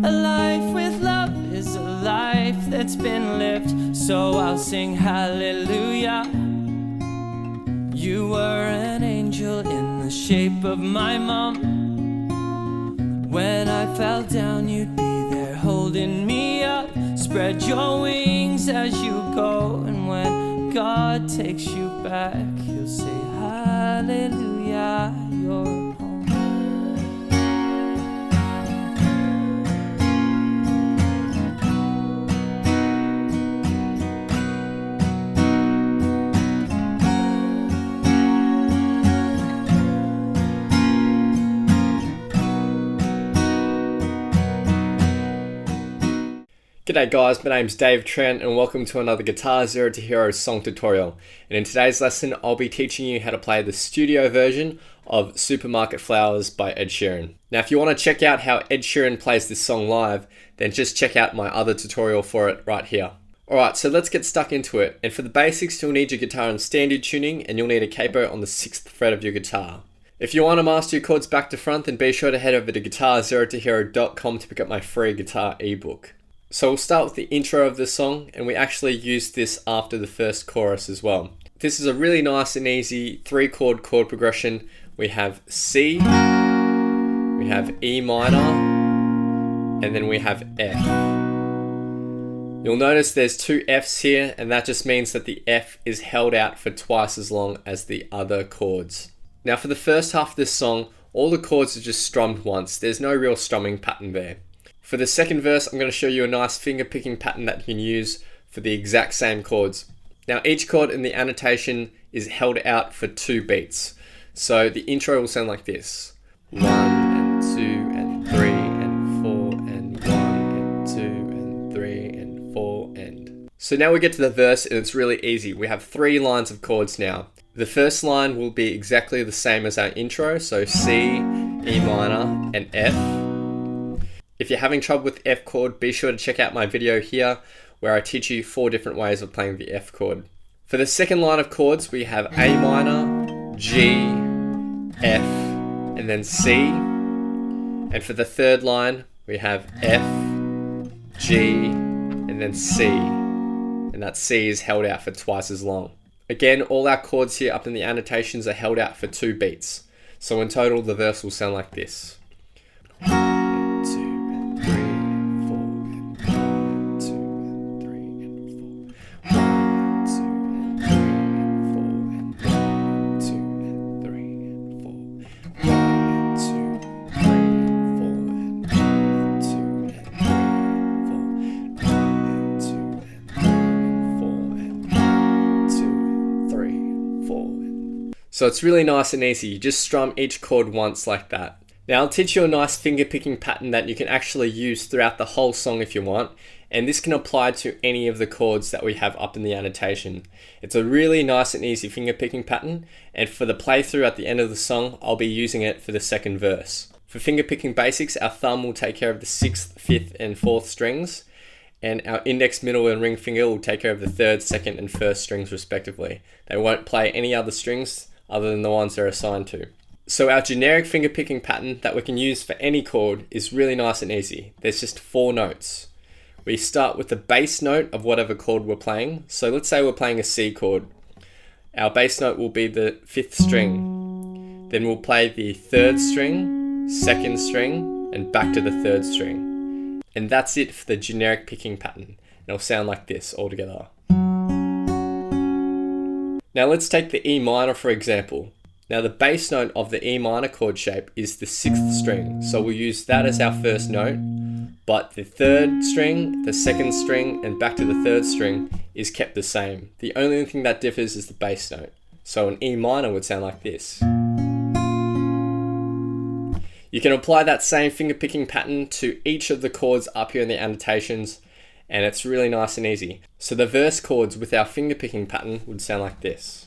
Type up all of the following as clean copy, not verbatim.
A life with love is a life that's been lived, so I'll sing hallelujah. You were an angel in the shape of my mom. When I fell down, you'd be there holding me up. Spread your wings as you go, and when God takes you back, he'll say hallelujah, you're home. G'day guys, my name's Dave Trent and welcome to another Guitar Zero to Hero song tutorial. And in today's lesson, I'll be teaching you how to play the studio version of Supermarket Flowers by Ed Sheeran. Now if you want to check out how Ed Sheeran plays this song live, then just check out my other tutorial for it right here. Alright, so let's get stuck into it. And for the basics, you'll need your guitar in standard tuning and you'll need a capo on the 6th fret of your guitar. If you want to master your chords back to front, then be sure to head over to GuitarZero2Hero.com to pick up my free guitar ebook. So we'll start with the intro of the song, and we actually used this after the first chorus as well. This is a really nice and easy 3-chord chord progression. We have C, we have E minor, and then we have F. You'll notice there's 2 Fs here, and that just means that the F is held out for twice as long as the other chords. Now for the first half of this song, all the chords are just strummed once. There's no real strumming pattern there. For the second verse, I'm going to show you a nice finger picking pattern that you can use for the exact same chords. Now each chord in the annotation is held out for 2 beats. So the intro will sound like this. 1 and 2 and 3 and 4 and 1 and 2 and 3 and 4 and... So now we get to the verse and it's really easy. We have 3 lines of chords now. The first line will be exactly the same as our intro, so C, E minor and F. If you're having trouble with the F chord, be sure to check out my video here where I teach you 4 different ways of playing the F chord. For the second line of chords, we have A minor, G, F, and then C. And for the third line, we have F, G, and then C. And that C is held out for twice as long. Again, all our chords here up in the annotations are held out for 2 beats. So in total, the verse will sound like this. So it's really nice and easy. You just strum each chord once like that. Now I'll teach you a nice finger picking pattern that you can actually use throughout the whole song if you want. And this can apply to any of the chords that we have up in the annotation. It's a really nice and easy finger picking pattern. And for the playthrough at the end of the song, I'll be using it for the second verse. For fingerpicking basics, our thumb will take care of the 6th, 5th and 4th strings. And our index, middle and ring finger will take care of the 3rd, 2nd and 1st strings respectively. They won't play any other strings other than the ones they're assigned to. So our generic finger picking pattern that we can use for any chord is really nice and easy. There's just 4 notes. We start with the bass note of whatever chord we're playing. So let's say we're playing a C chord. Our bass note will be the 5th string. Then we'll play the 3rd string, 2nd string, and back to the 3rd string. And that's it for the generic picking pattern. And it'll sound like this all together. Now let's take the E minor for example. Now the bass note of the E minor chord shape is the 6th string, so we'll use that as our first note, but the 3rd string, the 2nd string, and back to the 3rd string is kept the same. The only thing that differs is the bass note. So an E minor would sound like this. You can apply that same finger picking pattern to each of the chords up here in the annotations, and it's really nice and easy. So the verse chords with our finger picking pattern would sound like this.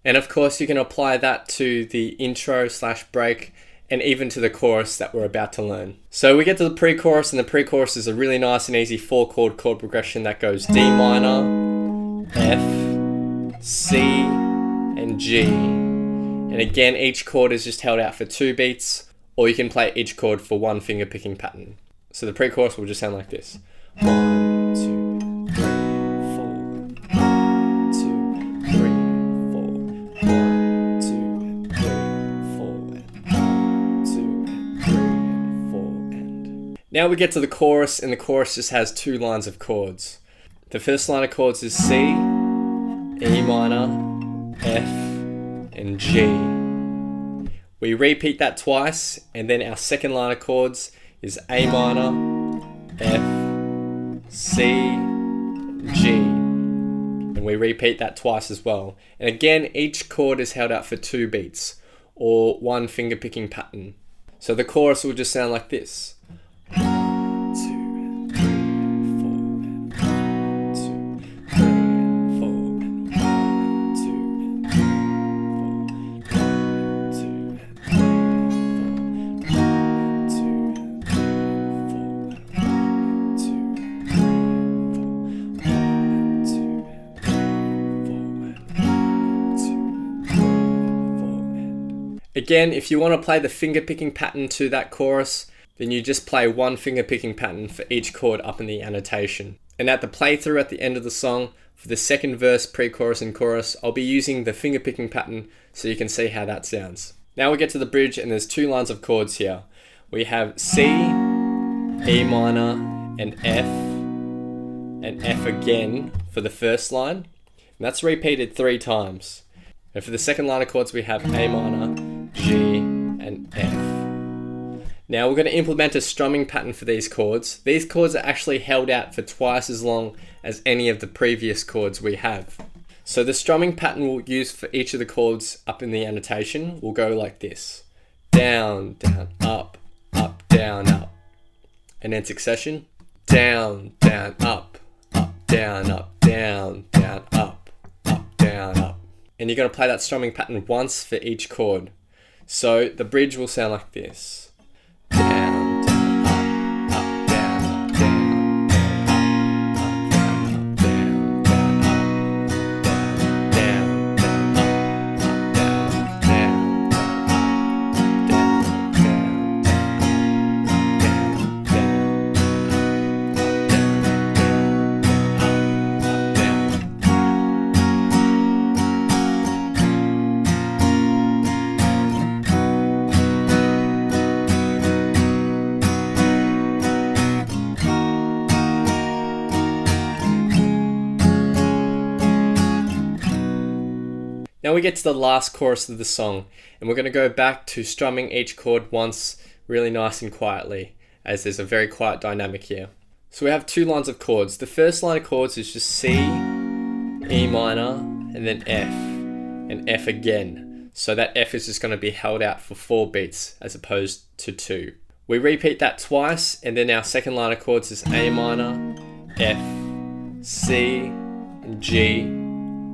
And of course you can apply that to the intro / break and even to the chorus that we're about to learn. So we get to the pre-chorus, and the pre-chorus is a really nice and easy 4-chord chord progression that goes D minor, F, C, and G. And again, each chord is just held out for 2 beats, or you can play each chord for 1 finger picking pattern. So the pre-chorus will just sound like this. 1, 2, 3, 4. 1, 2, 3, 4. 1, 2, 3, 4. 1, 2, 3, 4. And now we get to the chorus, and the chorus just has 2 lines of chords. The first line of chords is C, E minor, F, and G. We repeat that twice, and then our second line of chords is A minor, F, C, G. And we repeat that twice as well. And again, each chord is held out for 2 beats, or 1 finger picking pattern. So the chorus will just sound like this. 1, 2, 3, 4, and 1, 2, 3, 4, and 1, 2, 3, 4, 1, 2, 3, 4, 1, 2, 3, 4, 1, 2, 3, 4, 1, 2, 3, 4, 1, 2, 3, 4. Again, if you want to play the finger picking pattern to that chorus, then you just play 1 finger picking pattern for each chord up in the annotation. And at the playthrough at the end of the song, for the second verse, pre-chorus and chorus, I'll be using the finger picking pattern so you can see how that sounds. Now we get to the bridge, and there's 2 lines of chords here. We have C, E minor, and F again for the first line. And that's repeated 3 times. And for the second line of chords, we have A minor, G, and F. Now we're going to implement a strumming pattern for these chords. These chords are actually held out for twice as long as any of the previous chords we have. So the strumming pattern we'll use for each of the chords up in the annotation will go like this. Down, down, up, up, down, up. And in succession, down, down, up, down, down, up, down, up. And you're going to play that strumming pattern once for each chord. So the bridge will sound like this. Down, down, up, down, up, down, down, up, down, down, down, Now we get to the last chorus of the song, and we're going to go back to strumming each chord once really nice and quietly, as there's a very quiet dynamic here. So we have 2 lines of chords. The first line of chords is just C, E minor, and then F, and F again. So that F is just going to be held out for 4 beats as opposed to 2. We repeat that twice, and then our second line of chords is A minor, F, C, and G.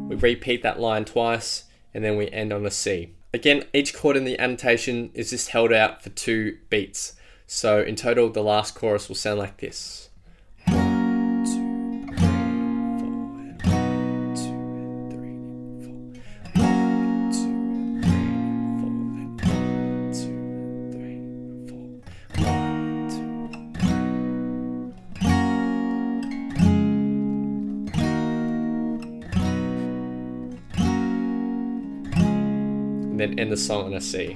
We repeat that line twice, and then we end on a C. Again, each chord in the annotation is just held out for 2 beats. So in total, the last chorus will sound like this. 1, 2, 3, 4, and 1, 2, 3, 4. 1, 2, 3, 4, and 1, 2, 3, 4. 1, 2. And then end the song on a C.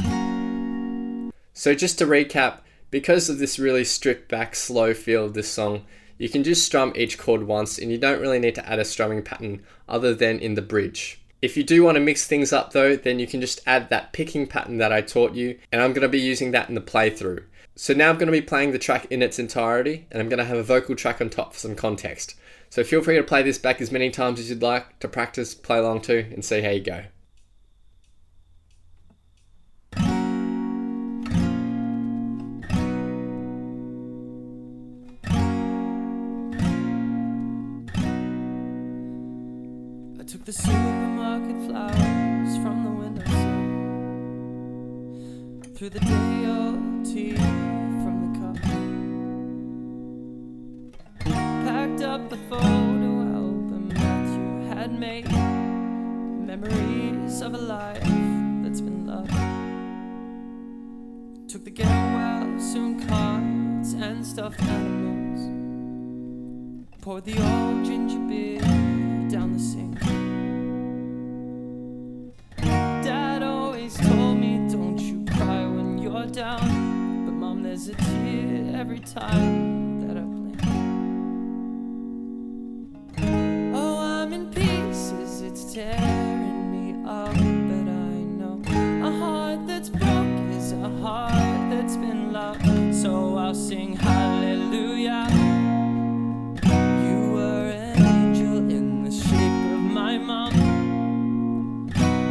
So just to recap, because of this really stripped back slow feel of this song, you can just strum each chord once and you don't really need to add a strumming pattern other than in the bridge. If you do want to mix things up though, then you can just add that picking pattern that I taught you, and I'm going to be using that in the playthrough. So now I'm going to be playing the track in its entirety, and I'm going to have a vocal track on top for some context. So feel free to play this back as many times as you'd like to practice, play along to, and see how you go. took the supermarket flowers from the windowsill, threw the day old tea from the cup, packed up the photo album that you had made, memories of a life that's been loved. Took the get well soon cards and stuffed animals, poured the old ginger beer down the sink. Dad always told me, don't you cry when you're down, but Mom, there's a tear every time that I blink. Oh, I'm in pieces, it's tearing me up, but I know a heart that's broke is a heart that's been loved. So I'll sing hallelujah. You were an angel in the shape of my mom.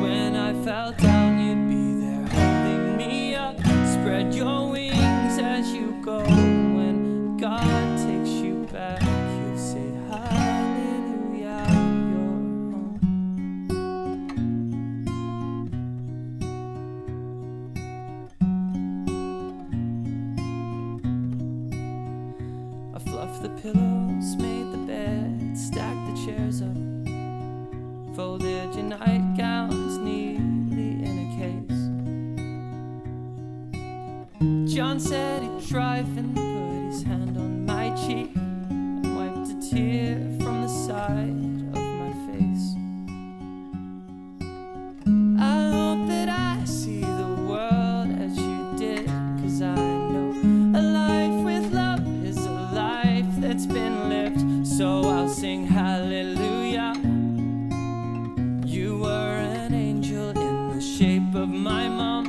When I fell down, you'd be there holding me up. Spread your wings as you go. When God takes you back, you'll say hallelujah, you're home. I fluffed the pillows, made the bed, stacked the chairs up, folded your nightgowns neatly in a case. John said he'd drive and put his hand on my cheek and wiped a tear from the side of my face. I hope that I see the world as you did, 'cause I know a life with love is a life that's been lived. So I'll sing hallelujah. You were an angel in the shape of my mom.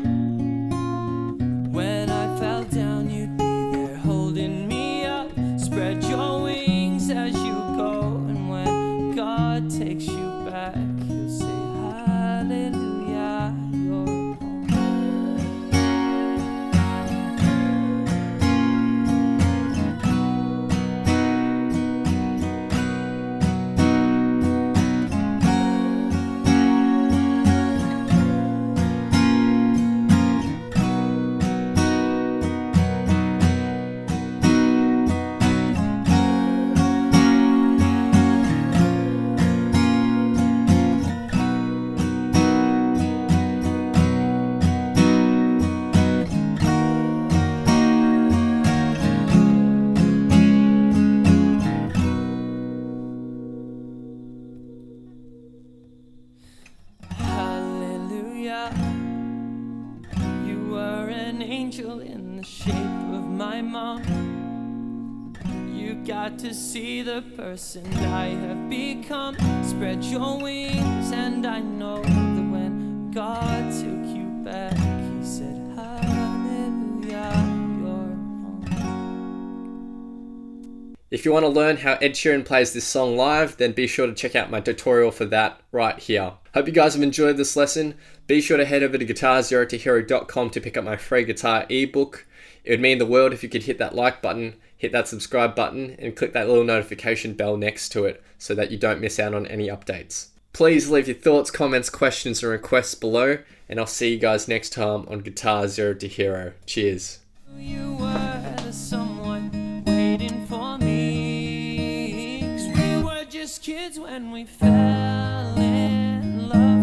When I fell down, you'd be there holding me up. Spread your wings as you go, and when God takes you back, you'll say hallelujah, you're home. Hallelujah. You were an angel in the shape of my mom. You got to see the person I have become. Spread your wings, and I know that when God took you back, he said hallelujah, you're home. If you want to learn how Ed Sheeran plays this song live, then be sure to check out my tutorial for that right here. Hope you guys have enjoyed this lesson. Be sure to head over to GuitarZero2Hero.com to pick up my free guitar ebook. It would mean the world if you could hit that like button, hit that subscribe button, and click that little notification bell next to it so that you don't miss out on any updates. Please leave your thoughts, comments, questions, and requests below, and I'll see you guys next time on Guitar Zero to Hero. Cheers. You were the someone waiting for me, 'cause we were just kids when we fell in love.